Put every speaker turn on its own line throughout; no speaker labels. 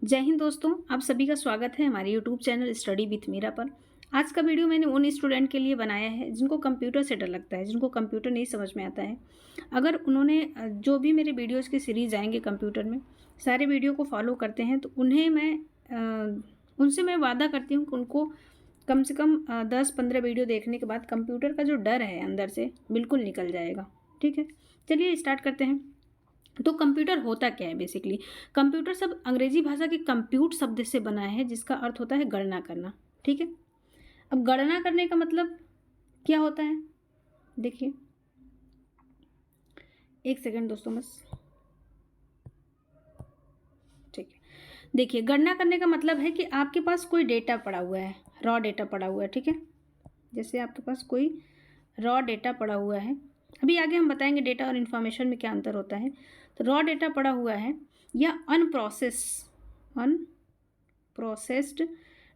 जय हिंद दोस्तों, आप सभी का स्वागत है हमारे YouTube channel study with Meera पर। आज का वीडियो मैंने उन स्टूडेंट के लिए बनाया है जिनको कंप्यूटर से डर लगता है, जिनको कंप्यूटर नहीं समझ में आता है। अगर उन्होंने जो भी मेरे वीडियोज़ की सीरीज़ आएंगे कंप्यूटर में, सारे वीडियो को फॉलो करते हैं तो उनसे मैं वादा करती हूँ कि उनको कम से कम 10-15 वीडियो देखने के बाद कंप्यूटर का जो डर है अंदर से बिल्कुल निकल जाएगा। ठीक है, चलिए स्टार्ट करते हैं। तो कंप्यूटर होता क्या है बेसिकली? कंप्यूटर शब्द अंग्रेजी भाषा के कंप्यूट शब्द से बना है जिसका अर्थ होता है गणना करना। ठीक है, अब गणना करने का मतलब क्या होता है? देखिए, एक सेकंड दोस्तों बस। ठीक है, देखिए, गणना करने का मतलब है कि आपके पास कोई डेटा पड़ा हुआ है, रॉ डेटा पड़ा हुआ है। ठीक है, जैसे आपके पास कोई रॉ डेटा पड़ा हुआ है, अभी आगे हम बताएंगे डेटा और इन्फॉर्मेशन में क्या अंतर होता है। तो रॉ डेटा पड़ा हुआ है या अनप्रोसेस्ड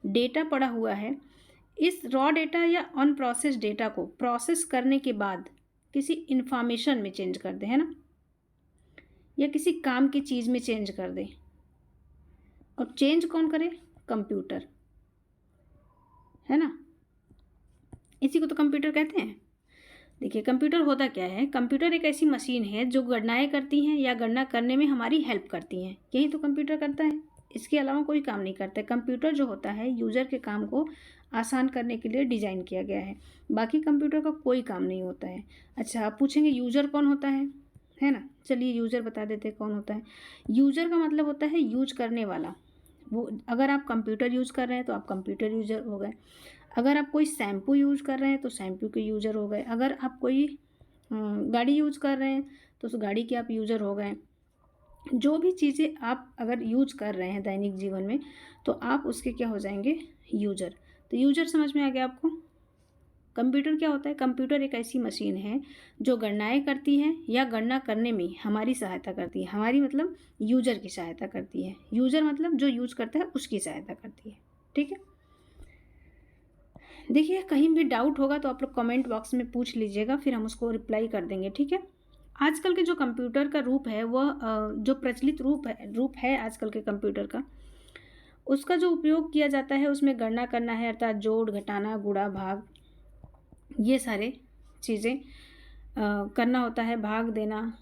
डेटा पड़ा हुआ है। इस रॉ डेटा या अनप्रोसेस्ड डेटा को प्रोसेस करने के बाद किसी इन्फॉर्मेशन में चेंज कर दे, है ना, या किसी काम की चीज़ में चेंज कर दे। और चेंज कौन करे? कंप्यूटर, है ना, इसी को तो कंप्यूटर कहते हैं। देखिए, कंप्यूटर होता क्या है? कंप्यूटर एक ऐसी मशीन है जो गणनाएं करती हैं या गणना करने में हमारी हेल्प करती हैं। यही तो कंप्यूटर करता है, इसके अलावा कोई काम नहीं करता है। कंप्यूटर जो होता है यूज़र के काम को आसान करने के लिए डिज़ाइन किया गया है, बाकी कंप्यूटर का कोई काम नहीं होता है। अच्छा, आप पूछेंगे यूज़र कौन होता है ना? चलिए यूज़र बता देते हैं कौन होता है। यूज़र का मतलब होता है यूज करने वाला। वो, अगर आप कंप्यूटर यूज़ कर रहे हैं तो आप कंप्यूटर यूज़र हो गए। अगर आप कोई शैम्पू यूज़ कर रहे हैं तो शैम्पू के यूज़र हो गए। अगर आप कोई गाड़ी यूज़ कर रहे हैं तो उस गाड़ी के आप यूज़र हो गए। जो भी चीज़ें आप अगर यूज कर रहे हैं दैनिक जीवन में तो आप उसके क्या हो जाएंगे? यूज़र। तो यूज़र समझ में आ गया आपको? कंप्यूटर क्या होता है? कंप्यूटर एक ऐसी मशीन है जो गणनाएं करती है या गणना करने में हमारी सहायता करती है। हमारी मतलब यूज़र की सहायता करती है। यूज़र मतलब जो यूज करता है उसकी सहायता करती है। ठीक है, देखिए, कहीं भी डाउट होगा तो आप लोग कमेंट बॉक्स में पूछ लीजिएगा, फिर हम उसको रिप्लाई कर देंगे। ठीक है, आजकल के जो कंप्यूटर का रूप है वह जो प्रचलित रूप है आजकल के कंप्यूटर का, उसका जो उपयोग किया जाता है उसमें गणना करना है, अर्थात जोड़ घटाना गुणा भाग, ये सारे चीज़ें करना होता है, भाग देना,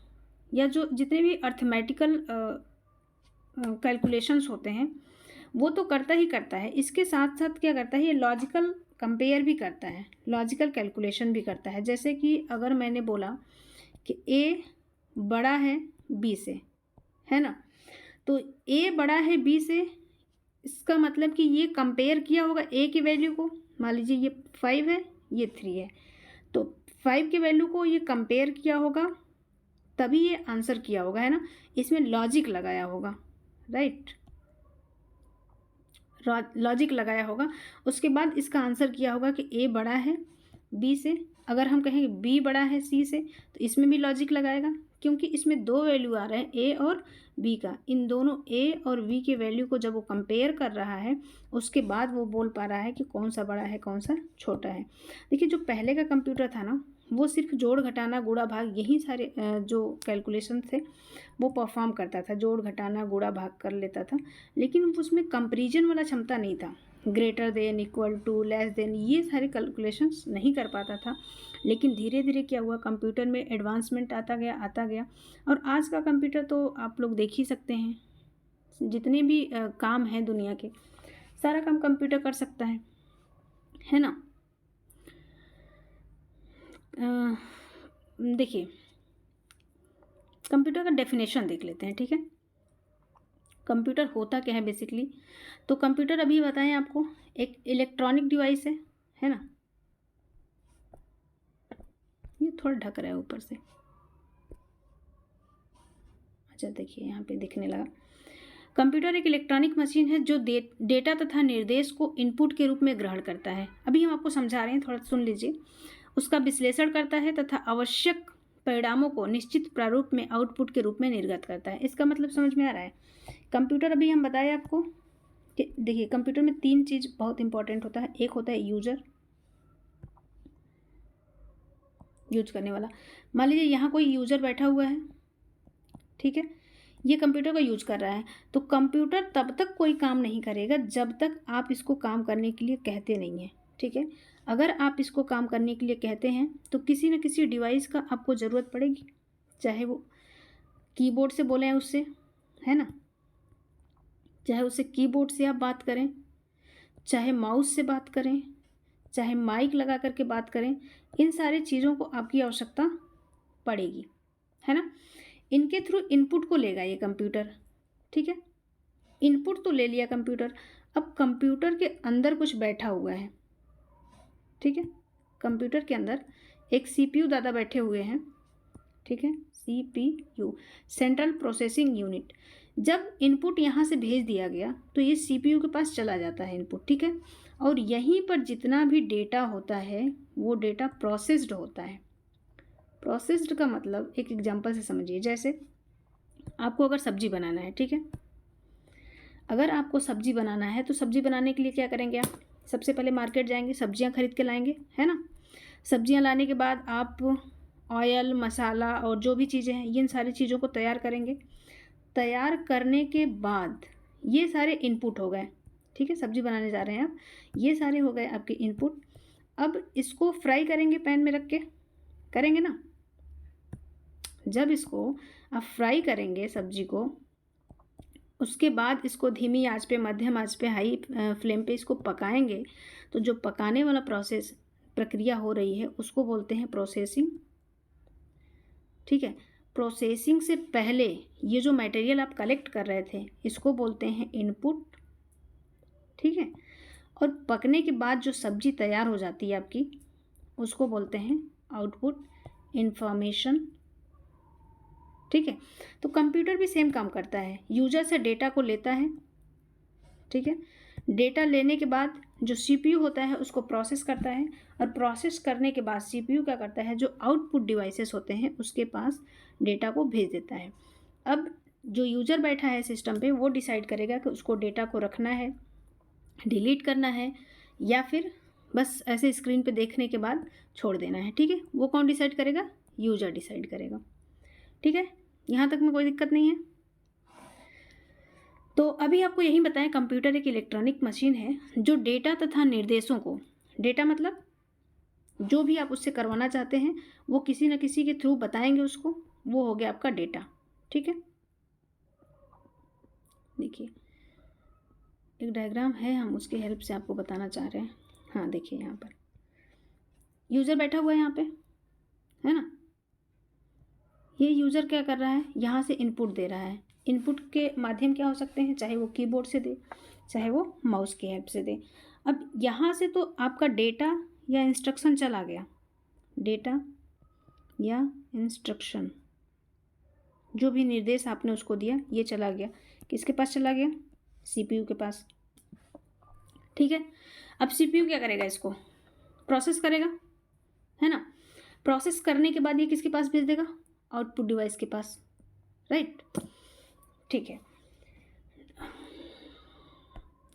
या जो जितने भी अर्थमेटिकल कैलकुलेशंस होते हैं वो तो करता ही करता है। इसके साथ साथ क्या करता है? ये लॉजिकल कंपेयर भी करता है, लॉजिकल कैलकुलेशन भी करता है। जैसे कि अगर मैंने बोला कि ए बड़ा है बी से, है ना, तो ए बड़ा है बी से, इसका मतलब कि ये कंपेयर किया होगा ए की वैल्यू को। मान लीजिए ये 5 है, ये 3 है, तो 5 की वैल्यू को ये कंपेयर किया होगा तभी ये आंसर किया होगा, है ना। इसमें लॉजिक लगाया होगा, राइट, लॉजिक लगाया होगा। उसके बाद इसका आंसर किया होगा कि ए बड़ा है बी से। अगर हम कहेंगे बी बड़ा है सी से तो इसमें भी लॉजिक लगाएगा, क्योंकि इसमें दो वैल्यू आ रहे हैं ए और बी का। इन दोनों ए और बी के वैल्यू को जब वो कंपेयर कर रहा है उसके बाद वो बोल पा रहा है कि कौन सा बड़ा है कौन सा छोटा है। देखिए, जो पहले का कंप्यूटर था ना, वो सिर्फ जोड़ घटाना गुणा भाग यही सारे जो कैलकुलेशन थे वो परफॉर्म करता था। जोड़ घटाना गुणा भाग कर लेता था, लेकिन उसमें कंपैरिजन वाला क्षमता नहीं था। Greater than, equal to, less than, ये सारे कैलकुलेशंस नहीं कर पाता था। लेकिन धीरे धीरे क्या हुआ, कंप्यूटर में एडवांसमेंट आता गया। और आज का कंप्यूटर तो आप लोग देख ही सकते हैं, जितने भी काम हैं दुनिया के, सारा काम कंप्यूटर कर सकता है ना। देखिए, कंप्यूटर का डेफिनेशन देख लेते हैं। ठीक है, कंप्यूटर होता क्या है बेसिकली? तो कंप्यूटर अभी बताएं आपको, एक इलेक्ट्रॉनिक डिवाइस है ना। ये थोड़ा ढक रहा है ऊपर से। अच्छा, देखिए यहाँ पे दिखने लगा। कंप्यूटर एक इलेक्ट्रॉनिक मशीन है जो डेटा तथा निर्देश को इनपुट के रूप में ग्रहण करता है। अभी हम आपको समझा रहे हैं, थोड़ा सुन लीजिए। उसका विश्लेषण करता है तथा आवश्यक परिणामों को निश्चित प्रारूप में आउटपुट के रूप में निर्गत करता है। इसका मतलब समझ में आ रहा है? कंप्यूटर अभी हम बताए आपको कि देखिए, कंप्यूटर में 3 चीज़ बहुत इंपॉर्टेंट होता है। एक होता है यूज़र, यूज करने वाला। मान लीजिए यहाँ कोई यूज़र बैठा हुआ है, ठीक है, ये कंप्यूटर का यूज कर रहा है, तो कंप्यूटर तब तक कोई काम नहीं करेगा जब तक आप इसको काम करने के लिए कहते नहीं हैं, ठीक है। अगर आप इसको काम करने के लिए कहते हैं तो किसी न किसी डिवाइस का आपको ज़रूरत पड़ेगी, चाहे वो कीबोर्ड से बोलें उससे, है ना, चाहे उससे कीबोर्ड से आप बात करें, चाहे माउस से बात करें, चाहे माइक लगा करके बात करें, इन सारी चीज़ों को आपकी आवश्यकता पड़ेगी, है ना। इनके थ्रू इनपुट को लेगा ये कंप्यूटर, ठीक है। इनपुट तो ले लिया कंप्यूटर, अब कंप्यूटर के अंदर कुछ बैठा हुआ है, ठीक है। कंप्यूटर के अंदर एक सीपीयू दादा बैठे हुए हैं, ठीक है, सीपीयू, सेंट्रल प्रोसेसिंग यूनिट। जब इनपुट यहाँ से भेज दिया गया तो ये सीपीयू के पास चला जाता है इनपुट, ठीक है। और यहीं पर जितना भी डेटा होता है वो डेटा प्रोसेस्ड होता है। प्रोसेस्ड का मतलब एक एग्जांपल से समझिए, जैसे आपको अगर सब्जी बनाना है, ठीक है, अगर आपको सब्जी बनाना है तो सब्जी बनाने के लिए क्या करेंगे आप, सबसे पहले मार्केट जाएंगे, सब्जियां खरीद के लाएंगे, है ना। सब्जियां लाने के बाद आप ऑयल, मसाला और जो भी चीज़ें हैं इन सारी चीज़ों को तैयार करेंगे। तैयार करने के बाद ये सारे इनपुट हो गए, ठीक है, सब्जी बनाने जा रहे हैं आप, ये सारे हो गए आपके इनपुट। अब इसको फ्राई करेंगे पैन में रख के, करेंगे ना। जब इसको आप फ्राई करेंगे सब्जी को, उसके बाद इसको धीमी आंच पे, मध्यम आंच पे, हाई फ्लेम पे इसको पकाएंगे, तो जो पकाने वाला प्रक्रिया हो रही है उसको बोलते हैं प्रोसेसिंग, ठीक है। प्रोसेसिंग से पहले ये जो मटेरियल आप कलेक्ट कर रहे थे इसको बोलते हैं इनपुट, ठीक है। और पकने के बाद जो सब्जी तैयार हो जाती है आपकी उसको बोलते हैं आउटपुट, इंफॉर्मेशन, ठीक है। तो कंप्यूटर भी सेम काम करता है, यूजर से डेटा को लेता है, ठीक है। डेटा लेने के बाद जो सीपीयू होता है उसको प्रोसेस करता है, और प्रोसेस करने के बाद सीपीयू क्या करता है, जो आउटपुट डिवाइसेस होते हैं उसके पास डेटा को भेज देता है। अब जो यूजर बैठा है सिस्टम पे वो डिसाइड करेगा कि उसको डेटा को रखना है, डिलीट करना है, या फिर बस ऐसे स्क्रीन पे देखने के बाद छोड़ देना है, ठीक है। वो कौन डिसाइड करेगा, यूजर डिसाइड करेगा, ठीक है। यहाँ तक में कोई दिक्कत नहीं है। तो अभी आपको यही बताएं, कंप्यूटर एक इलेक्ट्रॉनिक मशीन है जो डेटा तथा निर्देशों को, डेटा मतलब जो भी आप उससे करवाना चाहते हैं वो किसी न किसी के थ्रू बताएंगे उसको, वो हो गया आपका डेटा, ठीक है। देखिए एक डायग्राम है, हम उसकी हेल्प से आपको बताना चाह रहे हैं। हाँ देखिए यहाँ पर यूज़र बैठा हुआ है यहाँ पे, है ना। ये यूज़र क्या कर रहा है, यहाँ से इनपुट दे रहा है। इनपुट के माध्यम क्या हो सकते हैं, चाहे वो कीबोर्ड से दे, चाहे वो माउस की हेल्प से दे। अब यहाँ से तो आपका डेटा या इंस्ट्रक्शन चला गया, डेटा या इंस्ट्रक्शन, जो भी निर्देश आपने उसको दिया ये चला गया, किसके पास चला गया, सीपीयू के पास, ठीक है। अब सीपीयू क्या करेगा, इसको प्रोसेस करेगा, है ना। प्रोसेस करने के बाद ये किसके पास भेज देगा, आउटपुट डिवाइस के पास, राइट, ठीक है।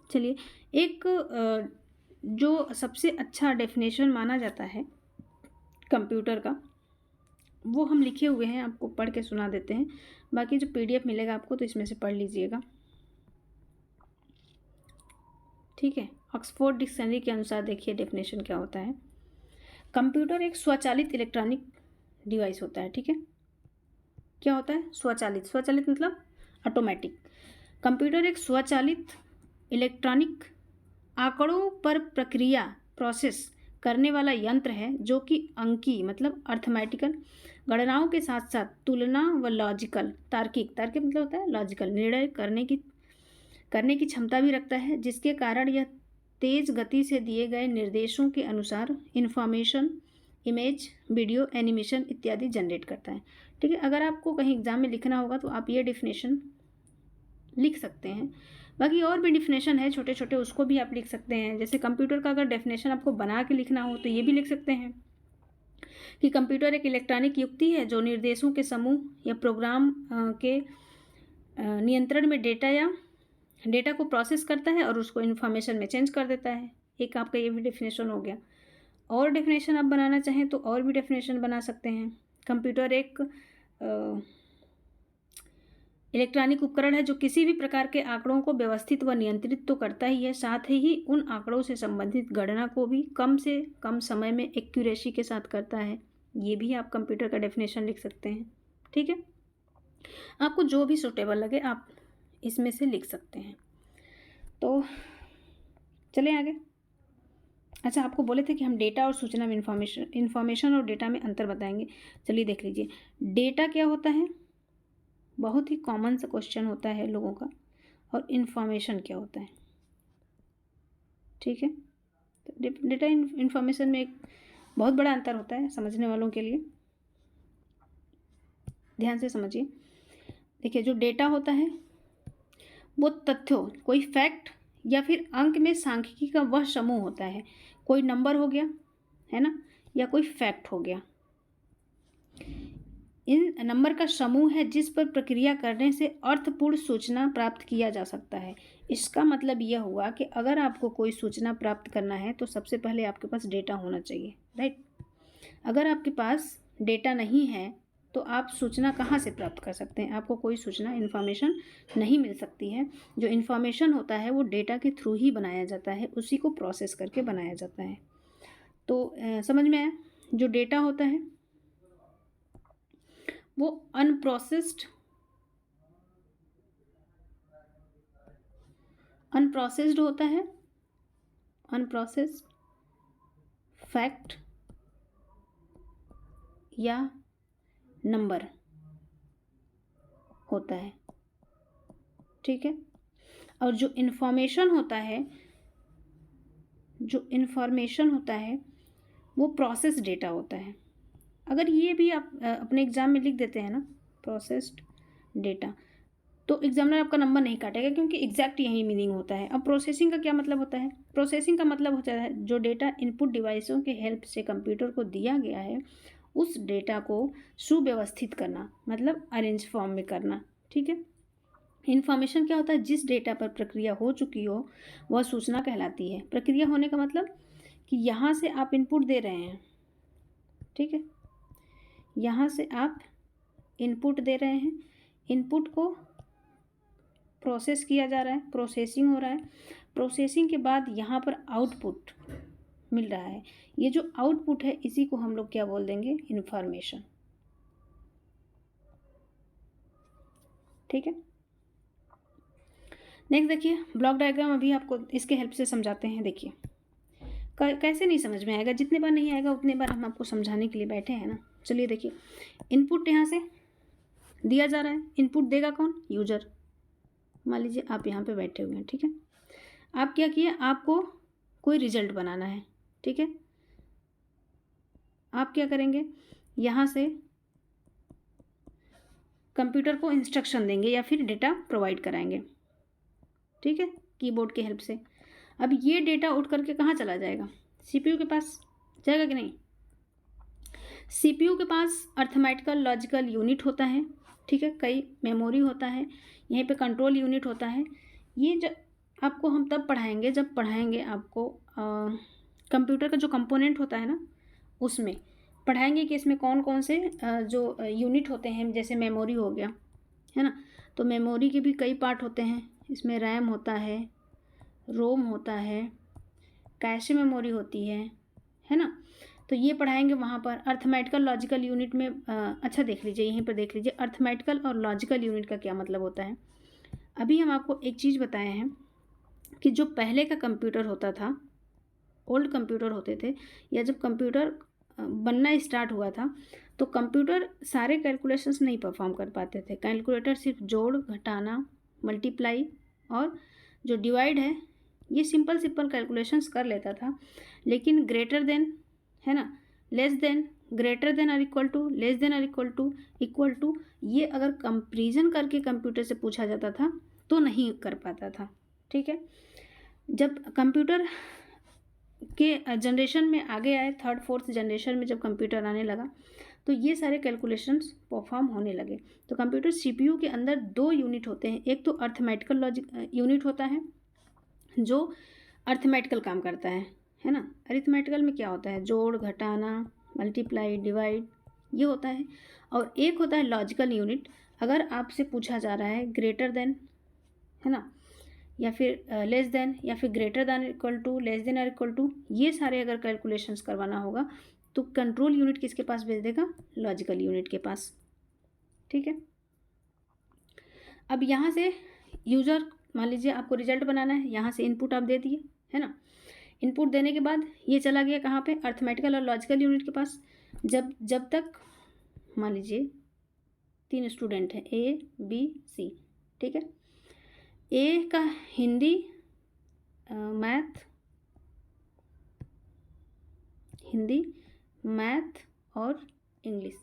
चलिए एक जो सबसे अच्छा डेफिनेशन माना जाता है कंप्यूटर का वो हम लिखे हुए हैं, आपको पढ़ के सुना देते हैं। बाकी जो पीडीएफ मिलेगा आपको तो इसमें से पढ़ लीजिएगा, ठीक है। ऑक्सफोर्ड डिक्शनरी के अनुसार देखिए डेफिनेशन क्या होता है। कंप्यूटर एक स्वचालित इलेक्ट्रॉनिक डिवाइस होता है, ठीक है। क्या होता है, स्वचालित, स्वचालित मतलब ऑटोमेटिक। कंप्यूटर एक स्वचालित इलेक्ट्रॉनिक आंकड़ों पर प्रक्रिया, प्रोसेस करने वाला यंत्र है जो कि अंकी मतलब अर्थमेटिकल गणनाओं के साथ साथ तुलना व लॉजिकल, तार्किक, तार्किक मतलब होता है लॉजिकल, निर्णय करने की क्षमता भी रखता है, जिसके कारण यह तेज गति से दिए गए निर्देशों के अनुसार इंफॉर्मेशन, इमेज, वीडियो, एनिमेशन इत्यादि जनरेट करता है, ठीक है। अगर आपको कहीं एग्जाम में लिखना होगा तो आप ये डेफिनेशन लिख सकते हैं। बाकी और भी डेफिनेशन है छोटे छोटे, उसको भी आप लिख सकते हैं। जैसे कंप्यूटर का अगर डेफिनेशन आपको बना के लिखना हो तो ये भी लिख सकते हैं कि कंप्यूटर एक इलेक्ट्रॉनिक युक्ति है जो निर्देशों के समूह या प्रोग्राम के नियंत्रण में डेटा को प्रोसेस करता है और उसको इन्फॉर्मेशन में चेंज कर देता है। एक आपका ये भी डेफिनेशन हो गया। और डेफिनेशन आप बनाना चाहें तो और भी डेफिनेशन बना सकते हैं। कंप्यूटर एक इलेक्ट्रॉनिक उपकरण है जो किसी भी प्रकार के आंकड़ों को व्यवस्थित व नियंत्रित तो करता ही है, साथ ही उन आंकड़ों से संबंधित गणना को भी कम से कम समय में एक्यूरेसी के साथ करता है। ये भी आप कंप्यूटर का डेफिनेशन लिख सकते हैं। ठीक है, आपको जो भी सूटेबल लगे आप इसमें से लिख सकते हैं। तो चलें आगे। अच्छा, आपको बोले थे कि हम डेटा और सूचना में इंफॉर्मेशन और डेटा में अंतर बताएंगे। चलिए देख लीजिए, डेटा क्या होता है, बहुत ही कॉमन सा क्वेश्चन होता है लोगों का। और इंफॉर्मेशन क्या होता है, ठीक है। तो डेटा इंफॉर्मेशन में एक बहुत बड़ा अंतर होता है समझने वालों के लिए, ध्यान से समझिए। देखिए, जो डेटा होता है वो तथ्यों, कोई फैक्ट या फिर अंक में सांख्यिकी का वह समूह होता है। कोई नंबर हो गया, है ना, या कोई फैक्ट हो गया। इन नंबर का समूह है जिस पर प्रक्रिया करने से अर्थपूर्ण सूचना प्राप्त किया जा सकता है। इसका मतलब यह हुआ कि अगर आपको कोई सूचना प्राप्त करना है तो सबसे पहले आपके पास डेटा होना चाहिए, राइट। अगर आपके पास डेटा नहीं है तो आप सूचना कहाँ से प्राप्त कर सकते हैं? आपको कोई सूचना, इन्फॉर्मेशन नहीं मिल सकती है। जो इन्फॉर्मेशन होता है वो डेटा के थ्रू ही बनाया जाता है, उसी को प्रोसेस करके बनाया जाता है। तो समझ में आया? जो डेटा होता है वो अनप्रोसेस्ड होता है, अनप्रोसेस्ड फैक्ट या नंबर होता है, ठीक है। और जो इन्फॉर्मेशन होता है वो प्रोसेस डेटा होता है। अगर ये भी आप अपने एग्जाम में लिख देते हैं ना, प्रोसेस्ड डेटा, तो एग्जामिनर आपका नंबर नहीं काटेगा, क्योंकि एग्जैक्ट यही मीनिंग होता है। अब प्रोसेसिंग का क्या मतलब होता है? प्रोसेसिंग का मतलब होता है जो डेटा इनपुट डिवाइसों के हेल्प से कंप्यूटर को दिया गया है उस डेटा को सुव्यवस्थित करना, मतलब अरेंज फॉर्म में करना, ठीक है। इन्फॉर्मेशन क्या होता है? जिस डेटा पर प्रक्रिया हो चुकी हो वह सूचना कहलाती है। प्रक्रिया होने का मतलब कि यहाँ से आप इनपुट दे रहे हैं, ठीक है, यहाँ से आप इनपुट दे रहे हैं, इनपुट को प्रोसेस किया जा रहा है, प्रोसेसिंग हो रहा है, प्रोसेसिंग के बाद यहाँ पर आउटपुट मिल रहा है। ये जो आउटपुट है इसी को हम लोग क्या बोल देंगे? इन्फॉर्मेशन, ठीक है। नेक्स्ट देखिए, ब्लॉक डायग्राम अभी आपको इसके हेल्प से समझाते हैं। देखिए कैसे नहीं समझ में आएगा, जितने बार नहीं आएगा उतने बार हम आपको समझाने के लिए बैठे हैं ना। चलिए देखिए, इनपुट यहाँ से दिया जा रहा है, इनपुट देगा कौन? यूजर। मान लीजिए आप यहाँ पे बैठे हुए हैं, ठीक है। आप क्या किए, आपको कोई रिजल्ट बनाना है, ठीक है। आप क्या करेंगे, यहाँ से कंप्यूटर को इंस्ट्रक्शन देंगे या फिर डेटा प्रोवाइड कराएंगे, ठीक है, कीबोर्ड की हेल्प से। अब ये डेटा उठ करके कहाँ चला जाएगा? सीपीयू के पास जाएगा कि नहीं? सीपीयू के पास अर्थमेटिकल लॉजिकल यूनिट होता है, ठीक है, कई मेमोरी होता है, यहीं पे कंट्रोल यूनिट होता है। ये जब आपको हम तब पढ़ाएंगे जब पढ़ाएंगे आपको कंप्यूटर का जो कंपोनेंट होता है ना, उसमें पढ़ाएंगे कि इसमें कौन कौन से जो यूनिट होते हैं। जैसे मेमोरी हो गया, है ना, तो मेमोरी के भी कई पार्ट होते हैं। इसमें रैम होता है, रोम होता है, कैशे मेमोरी होती है ना। तो ये पढ़ाएंगे वहाँ पर। अर्थमेटिकल लॉजिकल यूनिट में अच्छा देख लीजिए, यहीं पर देख लीजिए अर्थमेटिकल और लॉजिकल यूनिट का क्या मतलब होता है। अभी हम आपको एक चीज़ बताए हैं कि जो पहले का कंप्यूटर होता था, ओल्ड कंप्यूटर होते थे, या जब कंप्यूटर बनना स्टार्ट हुआ था तो कंप्यूटर सारे कैलकुलेशंस नहीं परफॉर्म कर पाते थे। कैलकुलेटर सिर्फ जोड़, घटाना, मल्टीप्लाई और जो डिवाइड है ये सिंपल कैलकुलेशंस कर लेता था। लेकिन ग्रेटर देन, है ना, लेस देन, ग्रेटर देन और इक्वल टू, लेस देन और इक्वल टू, ये अगर कंपैरिजन करके कंप्यूटर से पूछा जाता था तो नहीं कर पाता था, ठीक है। जब कंप्यूटर के जनरेशन में आगे आए, थर्ड फोर्थ जनरेशन में जब कंप्यूटर आने लगा तो ये सारे कैलकुलेशंस परफॉर्म होने लगे। तो कंप्यूटर सीपीयू के अंदर दो यूनिट होते हैं। एक तो अर्थमेटिकल लॉजिक यूनिट होता है जो अर्थमेटिकल काम करता है ना। अरिथमेटिकल में क्या होता है? जोड़, घटाना, मल्टीप्लाई, डिवाइड, ये होता है। और एक होता है लॉजिकल यूनिट। अगर आपसे पूछा जा रहा है ग्रेटर देन, है ना, या फिर लेस देन, या फिर greater than equal to, less than और इक्वल टू, ये सारे अगर कैलकुलेशंस करवाना होगा तो कंट्रोल यूनिट किसके पास भेज देगा? लॉजिकल यूनिट के पास। ठीक है, अब यहाँ से यूज़र, मान लीजिए आपको रिजल्ट बनाना है, यहाँ से इनपुट आप दे दिए, है ना। इनपुट देने के बाद ये चला गया कहाँ पे? अर्थमेटिकल और लॉजिकल यूनिट के पास। जब तक मान लीजिए 3 स्टूडेंट हैं, ए बी सी, ठीक है। ए का हिंदी, मैथ और इंग्लिश,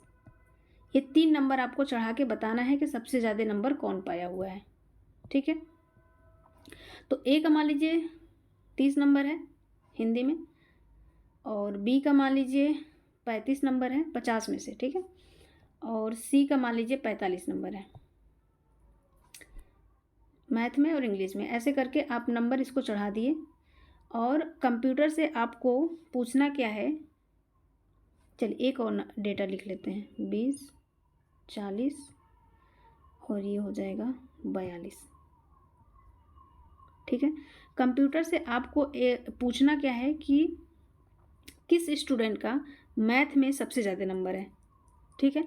ये 3 नंबर आपको चढ़ा के बताना है कि सबसे ज़्यादा नंबर कौन पाया हुआ है। ठीक है, तो ए का मान लीजिए 30 नंबर है हिंदी में, और बी का मान लीजिए 35 नंबर है 50 में से, ठीक है, और सी का मान लीजिए 45 नंबर है मैथ में और इंग्लिश में। ऐसे करके आप नंबर इसको चढ़ा दिए, और कंप्यूटर से आपको पूछना क्या है, चलिए एक और डेटा लिख लेते हैं, 20, 40 और ये हो जाएगा 42। ठीक है, कंप्यूटर से आपको पूछना क्या है कि किस स्टूडेंट का मैथ में सबसे ज़्यादा नंबर है। ठीक है,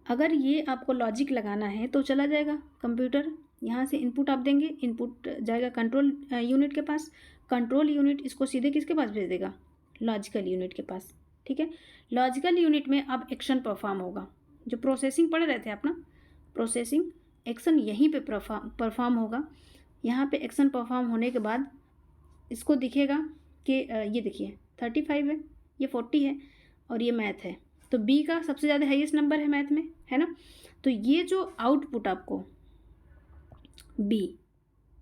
अगर ये आपको लॉजिक लगाना है तो चला जाएगा कंप्यूटर, यहाँ से इनपुट आप देंगे, इनपुट जाएगा कंट्रोल यूनिट के पास, कंट्रोल यूनिट इसको सीधे किसके पास भेज देगा? लॉजिकल यूनिट के पास। ठीक है, लॉजिकल यूनिट में अब एक्शन परफॉर्म होगा, जो प्रोसेसिंग पढ़ रहे थे अपना, प्रोसेसिंग एक्शन यहीं पे परफॉर्म होगा। यहाँ पे एक्शन परफॉर्म होने के बाद इसको दिखेगा कि ये देखिए 35 है, ये 40 है और ये मैथ है, तो बी का सबसे ज़्यादा हाईएस्ट नंबर है मैथ में, है ना। तो ये जो आउटपुट आपको बी,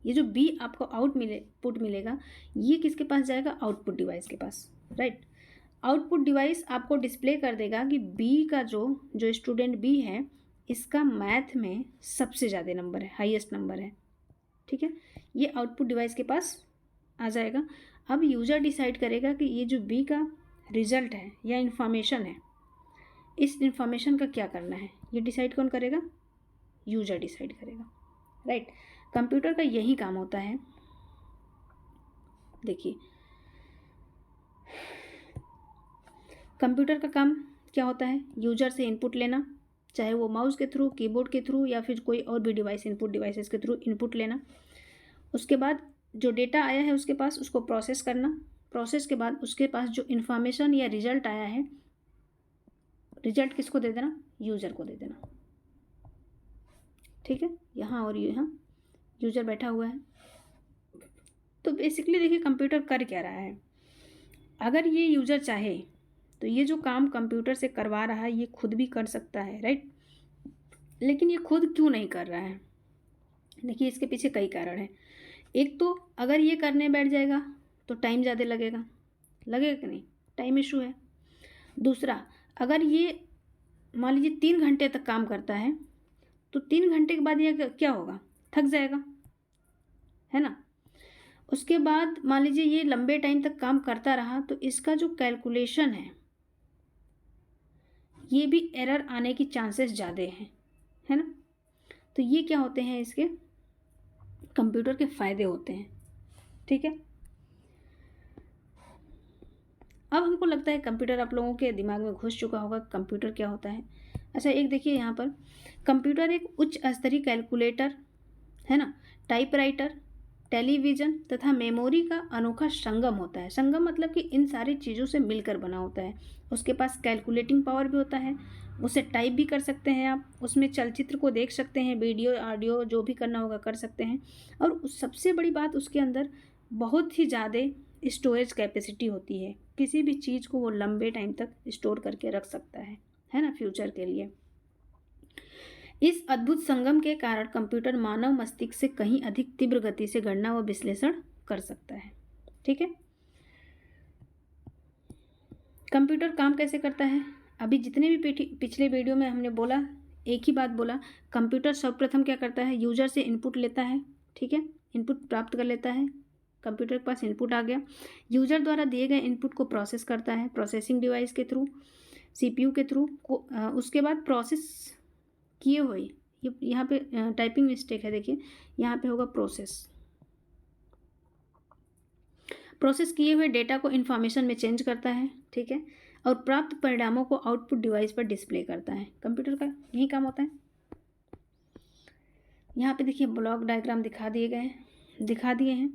ये जो बी आपको आउटपुट मिलेगा, ये किसके पास जाएगा? आउटपुट डिवाइस के पास, राइट। आउटपुट डिवाइस आपको डिस्प्ले कर देगा कि बी का जो स्टूडेंट बी है, इसका मैथ में सबसे ज़्यादा नंबर है, हाईएस्ट नंबर है। ठीक है, ये आउटपुट डिवाइस के पास आ जाएगा। अब यूज़र डिसाइड करेगा कि ये जो बी का रिजल्ट है या इन्फॉर्मेशन है, इस इन्फॉर्मेशन का क्या करना है, ये डिसाइड कौन करेगा? यूज़र डिसाइड करेगा, राइट। कंप्यूटर का यही काम होता है। देखिए, कंप्यूटर का काम क्या होता है? यूज़र से इनपुट लेना, चाहे वो माउस के थ्रू, कीबोर्ड के थ्रू, या फिर कोई और भी डिवाइस, इनपुट डिवाइसेस के थ्रू इनपुट लेना। उसके बाद जो डेटा आया है उसके पास, उसको प्रोसेस करना। प्रोसेस के बाद उसके पास जो इन्फॉर्मेशन या रिजल्ट आया है, रिजल्ट किसको दे देना? यूज़र को दे देना। ठीक है, यहाँ और यहाँ यूज़र बैठा हुआ है। तो बेसिकली देखिए कंप्यूटर कर क्या रहा है। अगर ये यूज़र चाहे तो ये जो काम कंप्यूटर से करवा रहा है ये खुद भी कर सकता है, राइट। लेकिन ये खुद क्यों नहीं कर रहा है? देखिए, इसके पीछे कई कारण हैं। एक तो अगर ये करने बैठ जाएगा तो टाइम ज़्यादा लगेगा कि नहीं? टाइम इशू है। दूसरा, अगर ये मान लीजिए 3 घंटे तक काम करता है तो 3 घंटे के बाद ये क्या होगा? थक जाएगा, है ना। उसके बाद मान लीजिए ये लंबे टाइम तक काम करता रहा तो इसका जो कैलकुलेशन है ये भी एरर आने की चांसेस ज़्यादा हैं, है ना। तो ये क्या होते हैं? इसके कंप्यूटर के फ़ायदे होते हैं। ठीक है, अब हमको लगता है कंप्यूटर आप लोगों के दिमाग में घुस चुका होगा, कंप्यूटर क्या होता है। अच्छा, एक देखिए यहाँ पर, कंप्यूटर एक उच्च स्तरीय कैलकुलेटर, है ना, टाइपराइटर, टेलीविज़न तथा मेमोरी का अनोखा संगम होता है। संगम मतलब कि इन सारी चीज़ों से मिलकर बना होता है। उसके पास कैलकुलेटिंग पावर भी होता है, उसे टाइप भी कर सकते हैं आप, उसमें चलचित्र को देख सकते हैं, वीडियो ऑडियो जो भी करना होगा कर सकते हैं। और सबसे बड़ी बात, उसके अंदर बहुत ही ज़्यादा स्टोरेज कैपेसिटी होती है। किसी भी चीज़ को वो लंबे टाइम तक स्टोर करके रख सकता है ना, फ्यूचर के लिए। इस अद्भुत संगम के कारण कंप्यूटर मानव मस्तिष्क से कहीं अधिक तीव्र गति से गणना व विश्लेषण कर सकता है। ठीक है, कंप्यूटर काम कैसे करता है? अभी जितने भी पिछले वीडियो में हमने बोला, एक ही बात बोला। कंप्यूटर सर्वप्रथम क्या करता है? यूजर से इनपुट लेता है, ठीक है, इनपुट प्राप्त कर लेता है, कंप्यूटर के पास इनपुट आ गया। यूजर द्वारा दिए गए इनपुट को प्रोसेस करता है प्रोसेसिंग डिवाइस के थ्रू, सीपीयू के थ्रू को। उसके बाद प्रोसेस किए हुए ये यहाँ पे टाइपिंग मिस्टेक है, देखिए यहाँ पे होगा प्रोसेस। प्रोसेस किए हुए डेटा को इन्फॉर्मेशन में चेंज करता है, ठीक है, और प्राप्त परिणामों को आउटपुट डिवाइस पर डिस्प्ले करता है। कंप्यूटर का यही काम होता है। यहाँ पे देखिए ब्लॉक डायग्राम दिखा दिए हैं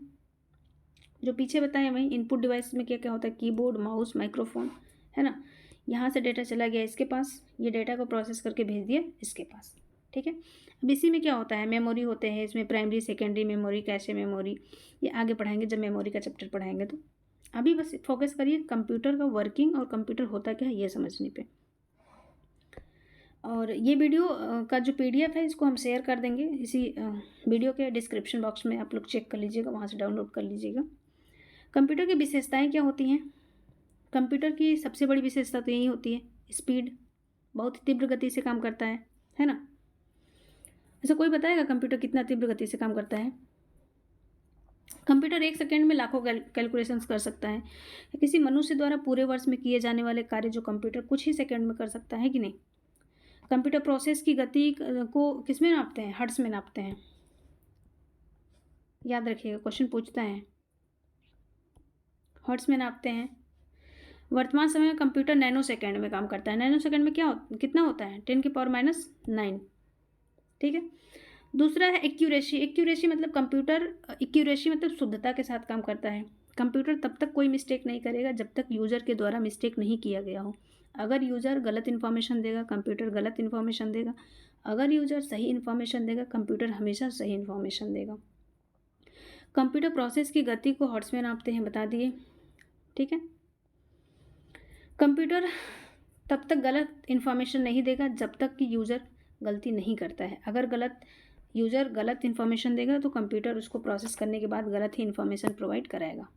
जो पीछे बताए वहीं। इनपुट डिवाइस में क्या क्या होता है, कीबोर्ड, माउस, माइक्रोफोन, है ना। यहाँ से डेटा चला गया इसके पास, ये डेटा को प्रोसेस करके भेज दिया इसके पास, ठीक है। अब इसी में क्या होता है, मेमोरी होते हैं इसमें, primary, secondary memory, cache memory, ये आगे पढ़ाएंगे जब मेमोरी का चैप्टर पढ़ाएंगे। तो अभी बस फोकस करिए कंप्यूटर का वर्किंग और कंप्यूटर होता क्या है ये समझने पे। और ये वीडियो का जो PDF है इसको हम शेयर कर देंगे इसी वीडियो के डिस्क्रिप्शन बॉक्स में, आप लोग चेक कर लीजिएगा, वहाँ से डाउनलोड कर लीजिएगा। कंप्यूटर की विशेषताएं क्या होती हैं? कंप्यूटर की सबसे बड़ी विशेषता तो यही होती है, स्पीड, बहुत तीव्र गति से काम करता है ना। ऐसा कोई बताएगा कंप्यूटर कितना तीव्र गति से काम करता है? कंप्यूटर 1 सेकेंड में लाखों कैलकुलेशंस कर सकता है। किसी मनुष्य द्वारा पूरे वर्ष में किए जाने वाले कार्य जो कंप्यूटर कुछ ही सेकेंड में कर सकता है कि नहीं। कंप्यूटर प्रोसेस की गति को किस में नापते हैं? हर्ट्ज में नापते हैं, याद रखिएगा, क्वेश्चन पूछता है, हर्ट्ज में नापते हैं। वर्तमान समय में कंप्यूटर नैनो सेकेंड में काम करता है। नैनो सेकेंड में कितना होता है? 10⁻⁹, ठीक है। दूसरा है एक्यूरेसी। एक्यूरेसी मतलब शुद्धता के साथ काम करता है। कंप्यूटर तब तक कोई मिस्टेक नहीं करेगा जब तक यूज़र के द्वारा मिस्टेक नहीं किया गया हो। अगर यूज़र गलत इन्फॉर्मेशन देगा, कंप्यूटर गलत इन्फॉर्मेशन देगा। अगर यूज़र सही इन्फॉर्मेशन देगा, कंप्यूटर हमेशा सही इन्फॉर्मेशन देगा। कंप्यूटर प्रोसेस की गति को हर्ट्ज में नापते हैं, बता दिए, ठीक है। कंप्यूटर तब तक गलत इन्फॉर्मेशन नहीं देगा जब तक कि यूज़र गलती नहीं करता है। अगर यूज़र गलत इन्फॉर्मेशन देगा तो कंप्यूटर उसको प्रोसेस करने के बाद गलत ही इन्फॉर्मेशन प्रोवाइड कराएगा।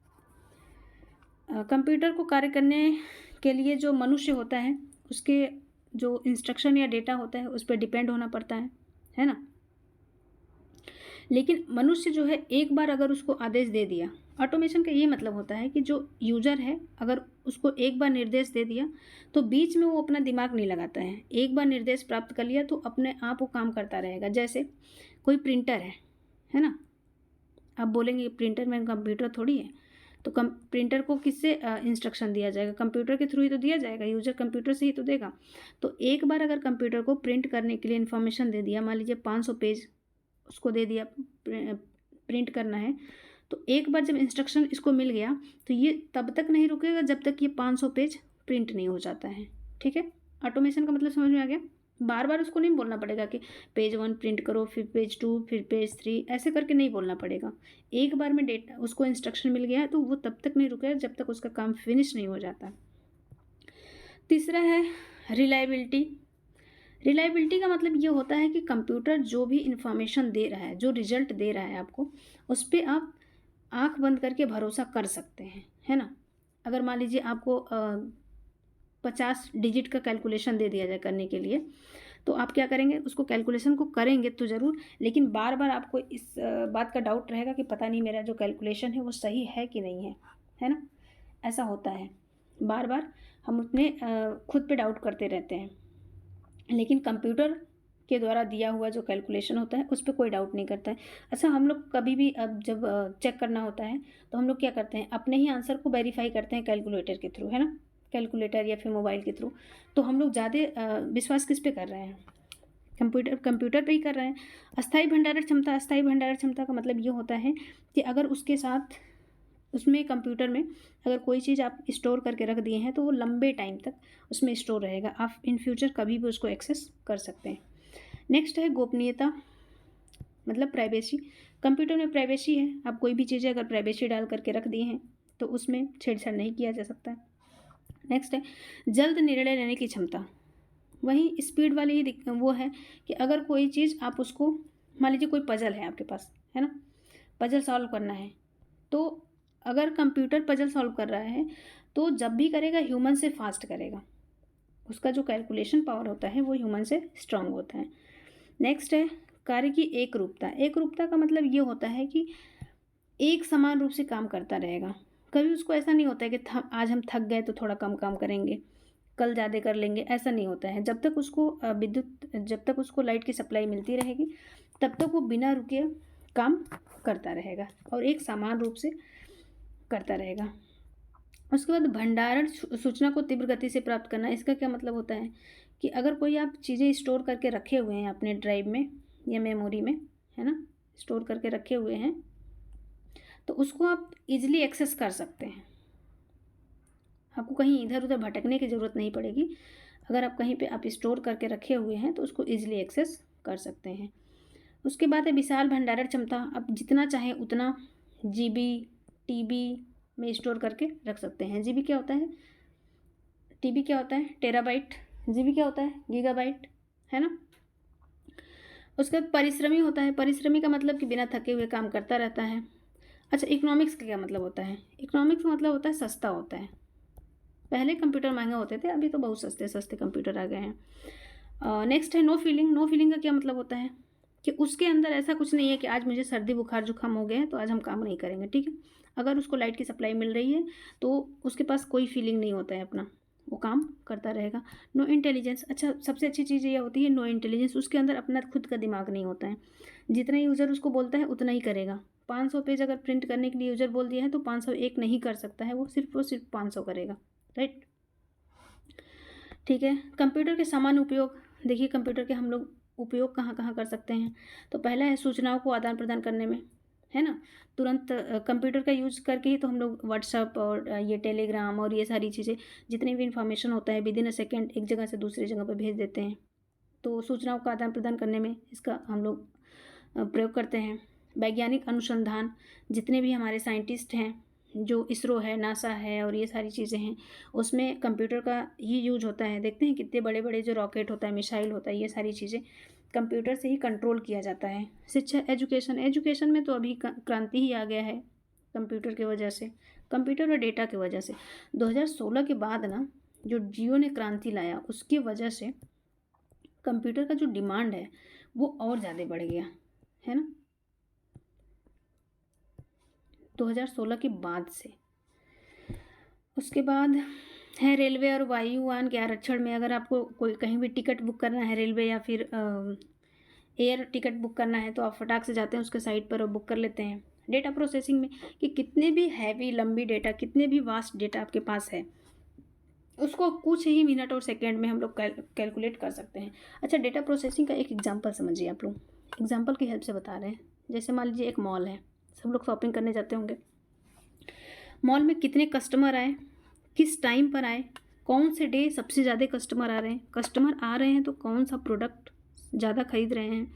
कंप्यूटर को कार्य करने के लिए जो मनुष्य होता है उसके जो इंस्ट्रक्शन या डेटा होता है उस पर डिपेंड होना पड़ता है ना। लेकिन मनुष्य जो है एक बार अगर उसको आदेश दे दिया, ऑटोमेशन का ये मतलब होता है कि जो यूज़र है अगर उसको एक बार निर्देश दे दिया तो बीच में वो अपना दिमाग नहीं लगाता है। एक बार निर्देश प्राप्त कर लिया तो अपने आप वो काम करता रहेगा। जैसे कोई प्रिंटर है ना, आप बोलेंगे प्रिंटर में कंप्यूटर थोड़ी है, तो प्रिंटर को किससे इंस्ट्रक्शन दिया जाएगा? कंप्यूटर के थ्रू ही तो दिया जाएगा, यूज़र कंप्यूटर से ही तो देगा। तो एक बार अगर कंप्यूटर को प्रिंट करने के लिए इन्फॉर्मेशन दे दिया, मान लीजिए 500 पेज उसको दे दिया प्रिंट करना है, तो एक बार जब इंस्ट्रक्शन इसको मिल गया तो ये तब तक नहीं रुकेगा जब तक ये 500 पेज प्रिंट नहीं हो जाता है, ठीक है। ऑटोमेशन का मतलब समझ में आ गया। बार बार उसको नहीं बोलना पड़ेगा कि पेज 1 प्रिंट करो, फिर पेज 2, फिर पेज 3, ऐसे करके नहीं बोलना पड़ेगा। एक बार में डेटा उसको इंस्ट्रक्शन मिल गया है तो वो तब तक नहीं रुकेगा जब तक उसका काम फिनिश नहीं हो जाता। तीसरा है रिलायबिलिटी। रिलायबिलिटी का मतलब ये होता है कि कंप्यूटर जो भी इंफॉर्मेशन दे रहा है, जो रिजल्ट दे रहा है आपको, उस पर आप आंख बंद करके भरोसा कर सकते हैं, है ना। अगर मान लीजिए आपको 50 डिजिट का कैलकुलेशन दे दिया जाए करने के लिए, तो आप क्या करेंगे? उसको कैलकुलेशन को करेंगे तो ज़रूर, लेकिन बार बार आपको इस बात का डाउट रहेगा कि पता नहीं मेरा जो कैलकुलेशन है वो सही है कि नहीं है ना। ऐसा होता है, बार बार हम अपने खुद पे डाउट करते रहते हैं। लेकिन कंप्यूटर के द्वारा दिया हुआ जो कैलकुलेशन होता है उस पर कोई डाउट नहीं करता है। अच्छा, हम लोग कभी भी अब जब चेक करना होता है तो हम लोग क्या करते हैं? अपने ही आंसर को वेरीफाई करते हैं कैलकुलेटर के थ्रू, है ना, कैलकुलेटर या फिर मोबाइल के थ्रू। तो हम लोग ज़्यादा विश्वास किस पे कर रहे हैं? कंप्यूटर पे ही कर रहे हैं। अस्थायी भंडारण क्षमता का मतलब ये होता है कि अगर उसके साथ उसमें कंप्यूटर में अगर कोई चीज़ आप स्टोर करके रख दिए हैं तो वो लंबे टाइम तक उसमें स्टोर रहेगा, आप इन फ्यूचर कभी भी उसको एक्सेस कर सकते हैं। नेक्स्ट है गोपनीयता, मतलब प्राइवेसी। कंप्यूटर में प्राइवेसी है, आप कोई भी चीज़ें अगर प्राइवेसी डाल करके रख दिए हैं तो उसमें छेड़छाड़ नहीं किया जा सकता है। नेक्स्ट है जल्द निर्णय लेने की क्षमता। वही स्पीड वाली ही वो है कि अगर कोई चीज़ आप उसको, मान लीजिए कोई पजल है आपके पास, है ना, पजल सॉल्व करना है, तो अगर कंप्यूटर पजल सॉल्व कर रहा है तो जब भी करेगा ह्यूमन से फास्ट करेगा, उसका जो कैलकुलेशन पावर होता है वो ह्यूमन से स्ट्रांग होता है। नेक्स्ट है कार्य की एक रूपता। एक रूपता का मतलब ये होता है कि एक समान रूप से काम करता रहेगा। कभी उसको ऐसा नहीं होता है कि आज हम थक गए तो थोड़ा कम काम करेंगे, कल ज़्यादा कर लेंगे, ऐसा नहीं होता है। जब तक उसको जब तक उसको लाइट की सप्लाई मिलती रहेगी तब तक वो बिना रुके काम करता रहेगा और एक समान रूप से करता रहेगा। उसके बाद भंडारण सूचना को तीव्र गति से प्राप्त करना। इसका क्या मतलब होता है कि अगर कोई आप चीज़ें स्टोर करके रखे हुए हैं अपने ड्राइव में या मेमोरी में, है ना, स्टोर करके रखे हुए हैं, तो उसको आप इजीली एक्सेस कर सकते हैं। आपको कहीं इधर उधर भटकने की ज़रूरत नहीं पड़ेगी। अगर आप कहीं पे आप स्टोर करके रखे हुए हैं तो उसको इजीली एक्सेस कर सकते हैं। उसके बाद है विशाल भंडारण क्षमता। आप जितना चाहें उतना जीबी टीबी में स्टोर करके रख सकते हैं। जीबी क्या होता है, टीबी क्या होता है, टेराबाइट, जीबी क्या होता है, गीगाबाइट, है ना। उसके बाद परिश्रमी होता है। परिश्रमी का मतलब कि बिना थके हुए काम करता रहता है। अच्छा, इकोनॉमिक्स का क्या मतलब होता है? इकोनॉमिक्स का मतलब होता है सस्ता होता है। पहले कंप्यूटर महंगे होते थे, अभी तो बहुत सस्ते सस्ते कंप्यूटर आ गए हैं। नेक्स्ट है नो फीलिंग। नो फीलिंग का क्या मतलब होता है कि उसके अंदर ऐसा कुछ नहीं है कि आज मुझे सर्दी बुखार जुकाम हो गया है तो आज हम काम नहीं करेंगे, ठीक है। अगर उसको लाइट की सप्लाई मिल रही है तो उसके पास कोई फीलिंग नहीं होता है अपना, वो काम करता रहेगा। No intelligence. अच्छा, सबसे अच्छी चीज़ ये होती है नो इंटेलिजेंस। उसके अंदर अपना खुद का दिमाग नहीं होता है। जितना यूज़र उसको बोलता है उतना ही करेगा। 500 पेज अगर प्रिंट करने के लिए यूज़र बोल दिया है तो 501 नहीं कर सकता है, वो सिर्फ 500 करेगा, राइट। ठीक है। कंप्यूटर के सामान्य उपयोग। देखिए कंप्यूटर के हम लोग उपयोग कहाँ कहाँ कर सकते हैं। तो पहला है सूचनाओं को आदान प्रदान करने में, है ना। तुरंत कंप्यूटर का यूज़ करके ही तो हम लोग व्हाट्सअप और ये टेलीग्राम और ये सारी चीज़ें, जितनी भी इंफॉर्मेशन होता है विदिन अ सेकेंड एक जगह से दूसरी जगह पर भेज देते हैं। तो सूचनाओं का आदान प्रदान करने में इसका हम लोग प्रयोग करते हैं। वैज्ञानिक अनुसंधान, जितने भी हमारे साइंटिस्ट हैं, जो इसरो है, नासा है और ये सारी चीज़ें हैं, उसमें कंप्यूटर का ही यूज होता है। देखते हैं कितने बड़े बड़े जो रॉकेट होता है, मिसाइल होता है, ये सारी चीज़ें कंप्यूटर से ही कंट्रोल किया जाता है। शिक्षा, एजुकेशन। एजुकेशन में तो अभी क्रांति ही आ गया है कंप्यूटर की वजह से, कंप्यूटर और डेटा की वजह से। 2016 के बाद ना जो जियो ने क्रांति लाया उसकी वजह से कंप्यूटर का जो डिमांड है वो और ज़्यादा बढ़ गया, है ना, 2016 के बाद से। उसके बाद है रेलवे और वायुयान के आरक्षण में। अगर आपको कोई कहीं भी टिकट बुक करना है, रेलवे या फिर एयर टिकट बुक करना है, तो आप फटाक से जाते हैं उसके साइट पर और बुक कर लेते हैं। डेटा प्रोसेसिंग में कि कितने भी हैवी लंबी डेटा, कितने भी वास्ट डेटा आपके पास है, उसको कुछ ही मिनट और सेकेंड में हम लोग कैलकुलेट कर सकते हैं। अच्छा, डेटा प्रोसेसिंग का एक एग्जांपल समझिए आप लोग, एग्जांपल की हेल्प से बता रहे हैं। जैसे मान लीजिए एक मॉल है, सब लोग शॉपिंग करने जाते होंगे। मॉल में कितने कस्टमर आए, किस टाइम पर आए, कौन से डे सबसे ज़्यादा कस्टमर आ रहे हैं, कस्टमर आ रहे हैं तो कौन सा प्रोडक्ट ज़्यादा खरीद रहे हैं,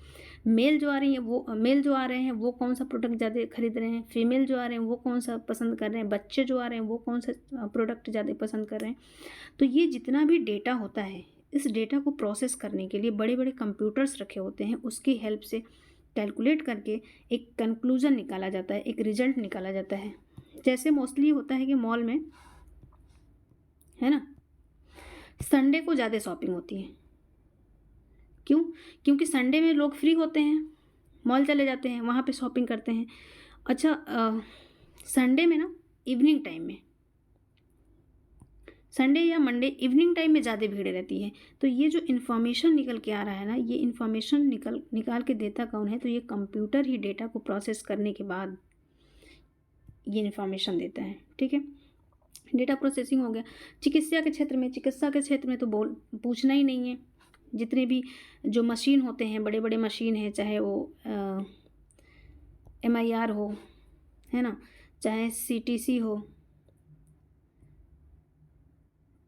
मेल जो आ रही है वो मेल जो आ रहे हैं वो कौन सा प्रोडक्ट ज़्यादा खरीद रहे हैं, फीमेल जो आ रहे हैं वो कौन सा पसंद कर रहे हैं, बच्चे जो आ रहे हैं वो कौन सा प्रोडक्ट ज़्यादा पसंद कर रहे हैं। तो ये जितना भी डेटा होता है, इस डेटा को प्रोसेस करने के लिए बड़े बड़े कंप्यूटर्स रखे होते हैं, उसकी हेल्प से कैलकुलेट करके एक कंक्लूजन निकाला जाता है, एक रिजल्ट निकाला जाता है। जैसे मोस्टली होता है कि मॉल में, है ना, संडे को ज़्यादा शॉपिंग होती है। क्यों? क्योंकि संडे में लोग फ्री होते हैं, मॉल चले जाते हैं, वहाँ पे शॉपिंग करते हैं। अच्छा, संडे में ना इवनिंग टाइम में, संडे या मंडे इवनिंग टाइम में ज़्यादा भीड़ रहती है। तो ये जो इन्फॉर्मेशन निकल के आ रहा है ना, ये इन्फॉर्मेशन निकाल के देता कौन है? तो ये कंप्यूटर ही डेटा को प्रोसेस करने के बाद ये इन्फॉर्मेशन देता है, ठीक है। डेटा प्रोसेसिंग हो गया। चिकित्सा के क्षेत्र में तो पूछना ही नहीं है। जितने भी जो मशीन होते हैं, बड़े बड़े मशीन हैं, चाहे वो MIR हो, है ना, चाहे CTC हो,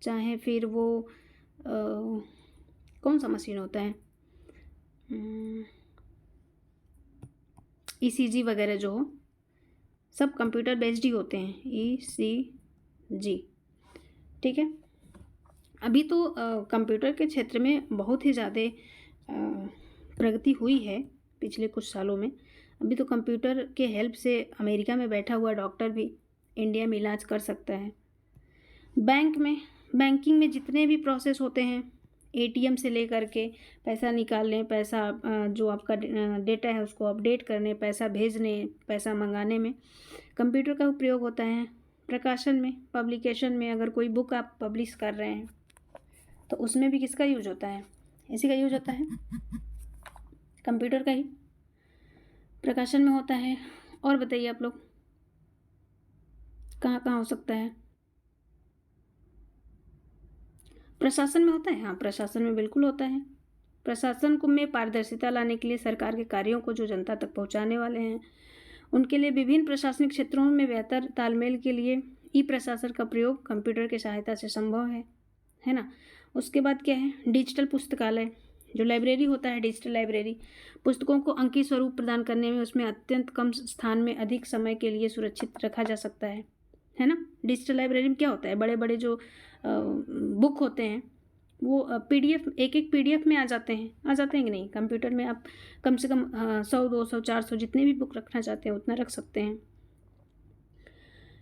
चाहे फिर वो कौन सा मशीन होता है, ECG वगैरह जो हो, सब कंप्यूटर बेस्ड ही होते हैं, ECG, ठीक है। अभी तो कंप्यूटर के क्षेत्र में बहुत ही ज़्यादा प्रगति हुई है पिछले कुछ सालों में। अभी तो कंप्यूटर के हेल्प से अमेरिका में बैठा हुआ डॉक्टर भी इंडिया में इलाज कर सकता है। बैंकिंग में जितने भी प्रोसेस होते हैं, ATM से लेकर के पैसा निकालने, पैसा जो आपका डेटा है उसको अपडेट करने, पैसा भेजने, पैसा मंगाने में कंप्यूटर का उपयोग होता है। प्रकाशन में, पब्लिकेशन में, अगर कोई बुक आप पब्लिश कर रहे हैं तो उसमें भी किसका यूज होता है? इसी का यूज होता है, कंप्यूटर का ही। प्रकाशन में होता है। और बताइए आप लोग कहाँ कहाँ हो सकता है? प्रशासन में होता है। हाँ, प्रशासन में बिल्कुल होता है। प्रशासन को में पारदर्शिता लाने के लिए सरकार के कार्यों को जो जनता तक पहुंचाने वाले हैं उनके लिए विभिन्न प्रशासनिक क्षेत्रों में बेहतर तालमेल के लिए ई प्रशासन का प्रयोग कंप्यूटर की सहायता से संभव है ना। उसके बाद क्या है? डिजिटल पुस्तकालय, जो लाइब्रेरी होता है, डिजिटल लाइब्रेरी पुस्तकों को अंकीय स्वरूप प्रदान करने में उसमें अत्यंत कम स्थान में अधिक समय के लिए सुरक्षित रखा जा सकता है ना। डिजिटल लाइब्रेरी में क्या होता है? बड़े बड़े जो बुक होते हैं वो PDF, एक एक PDF में आ जाते हैं कि नहीं? कंप्यूटर में आप कम से कम 100, 200, 400 जितने भी बुक रखना चाहते हैं उतना रख सकते हैं।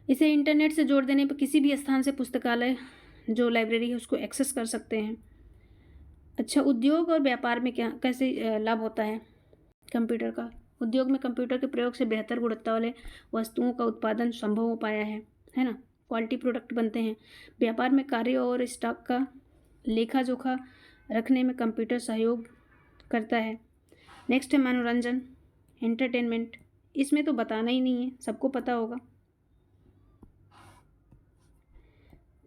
इसे इंटरनेट से जोड़ देने पर किसी भी स्थान से पुस्तकालय जो लाइब्रेरी है उसको एक्सेस कर सकते हैं। अच्छा, उद्योग और व्यापार में क्या कैसे लाभ होता है कंप्यूटर का? उद्योग में कंप्यूटर के प्रयोग से बेहतर गुणवत्ता वाले वस्तुओं का उत्पादन संभव हो पाया है ना। क्वालिटी प्रोडक्ट बनते हैं। व्यापार में कार्य और स्टॉक का लेखा जोखा रखने में कंप्यूटर सहयोग करता है। नेक्स्ट है मनोरंजन, एंटरटेनमेंट। इसमें तो बताना ही नहीं है, सबको पता होगा।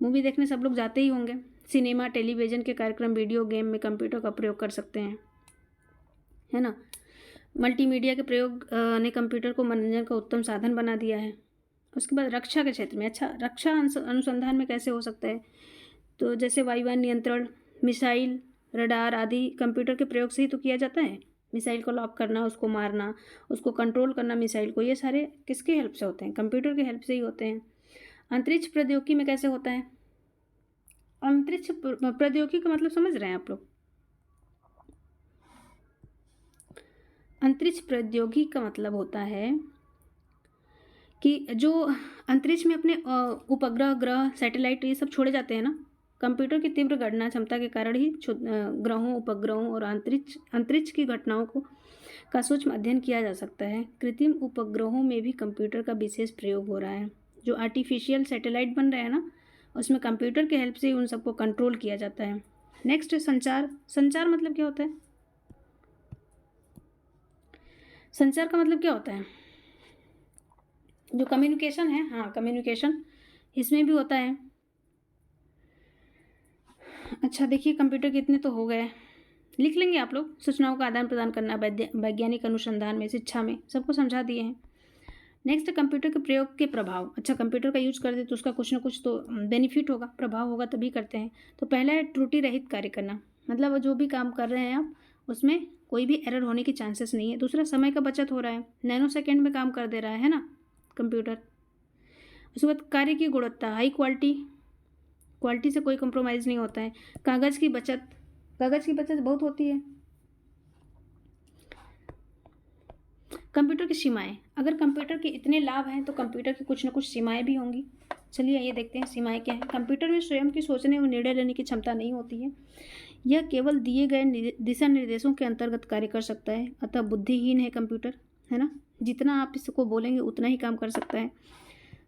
मूवी देखने सब लोग जाते ही होंगे। सिनेमा, टेलीविज़न के कार्यक्रम, वीडियो गेम में कंप्यूटर का प्रयोग कर सकते हैं, है ना। मल्टीमीडिया के प्रयोग ने कंप्यूटर को मनोरंजन का उत्तम साधन बना दिया है। उसके बाद रक्षा के क्षेत्र में, अच्छा, रक्षा अनुसंधान में कैसे हो सकता है? तो जैसे वायुयान नियंत्रण, मिसाइल, रडार आदि कंप्यूटर के प्रयोग से ही तो किया जाता है। मिसाइल को लॉक करना, उसको मारना, उसको कंट्रोल करना मिसाइल को, ये सारे किसके हेल्प से होते हैं? कंप्यूटर के हेल्प से ही होते हैं। अंतरिक्ष प्रौद्योगिकी में कैसे होता है? अंतरिक्ष प्रौद्योगिकी का मतलब समझ रहे हैं आप लोग? अंतरिक्ष प्रौद्योगिकी का मतलब होता है कि जो अंतरिक्ष में अपने उपग्रह, ग्रह, सैटेलाइट ये सब छोड़े जाते हैं ना, कंप्यूटर की तीव्र गणना क्षमता के कारण ही ग्रहों, उपग्रहों और अंतरिक्ष की घटनाओं का सूक्ष्म अध्ययन किया जा सकता है। कृत्रिम उपग्रहों में भी कंप्यूटर का विशेष प्रयोग हो रहा है। जो आर्टिफिशियल सैटेलाइट बन रहे हैं ना, उसमें कंप्यूटर के हेल्प से उन सबको कंट्रोल किया जाता है। नेक्स्ट है संचार। संचार मतलब क्या होता है? संचार का मतलब क्या होता है? जो कम्युनिकेशन है, हाँ, कम्युनिकेशन इसमें भी होता है। अच्छा, देखिए कंप्यूटर कितने तो हो गए, लिख लेंगे आप लोग। सूचनाओं का आदान प्रदान करना वैज्ञानिक अनुसंधान में, शिक्षा में, सबको समझा दिए हैं। नेक्स्ट, कंप्यूटर के प्रयोग के प्रभाव। अच्छा, कंप्यूटर का यूज करते तो उसका कुछ ना कुछ तो बेनिफिट होगा, प्रभाव होगा, तभी करते हैं। तो पहला है त्रुटि रहित कार्य करना, मतलब जो भी काम कर रहे हैं आप उसमें कोई भी एरर होने की चांसेस नहीं है। दूसरा, समय का बचत हो रहा है, नैनो सेकेंड में काम कर दे रहा है ना कंप्यूटर। उसके बाद कार्य की गुणवत्ता, हाई क्वालिटी से कोई कंप्रोमाइज़ नहीं होता है। कागज़ की बचत बहुत होती है। कंप्यूटर की सीमाएं, अगर कंप्यूटर के इतने लाभ हैं तो कंप्यूटर की कुछ ना कुछ सीमाएं भी होंगी। चलिए ये देखते हैं सीमाएं क्या हैं। कंप्यूटर में स्वयं की सोचने और निर्णय लेने की क्षमता नहीं होती है। यह केवल दिए गए दिशा निर्देशों के अंतर्गत कार्य कर सकता है, अतः बुद्धिहीन है कंप्यूटर, है ना। जितना आप इसको बोलेंगे उतना ही काम कर सकता है।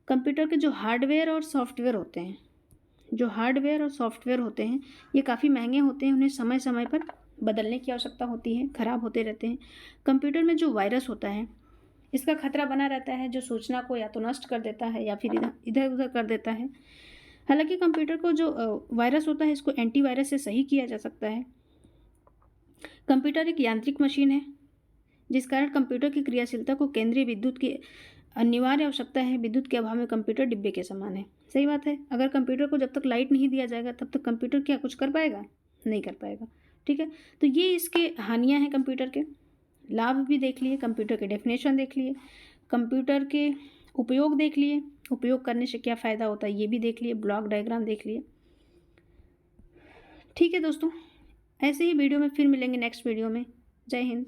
कंप्यूटर के जो हार्डवेयर और सॉफ्टवेयर होते हैं ये काफ़ी महंगे होते हैं। उन्हें समय समय पर बदलने की आवश्यकता होती है, ख़राब होते रहते हैं। कंप्यूटर में जो वायरस होता है इसका खतरा बना रहता है, जो सूचना को या तो नष्ट कर देता है या फिर इधर उधर कर देता है। हालांकि कंप्यूटर को जो वायरस होता है इसको एंटीवायरस से सही किया जा सकता है। कंप्यूटर एक यांत्रिक मशीन है जिस कारण कंप्यूटर की क्रियाशीलता को केंद्रीय विद्युत की अनिवार्य आवश्यकता है। विद्युत के अभाव में कंप्यूटर डिब्बे के समान है। सही बात है। अगर कंप्यूटर को जब तक लाइट नहीं दिया जाएगा तब तक कंप्यूटर क्या कुछ कर पाएगा? नहीं कर पाएगा। ठीक है, तो ये इसके हानियाँ हैं कंप्यूटर के। लाभ भी देख लिए, कंप्यूटर के डेफिनेशन देख लिए, कंप्यूटर के उपयोग देख लिए, उपयोग करने से क्या फ़ायदा होता है ये भी देख लिए, ब्लॉक डायग्राम देख लिए। ठीक है दोस्तों, ऐसे ही वीडियो में फिर मिलेंगे नेक्स्ट वीडियो में। जय हिंद।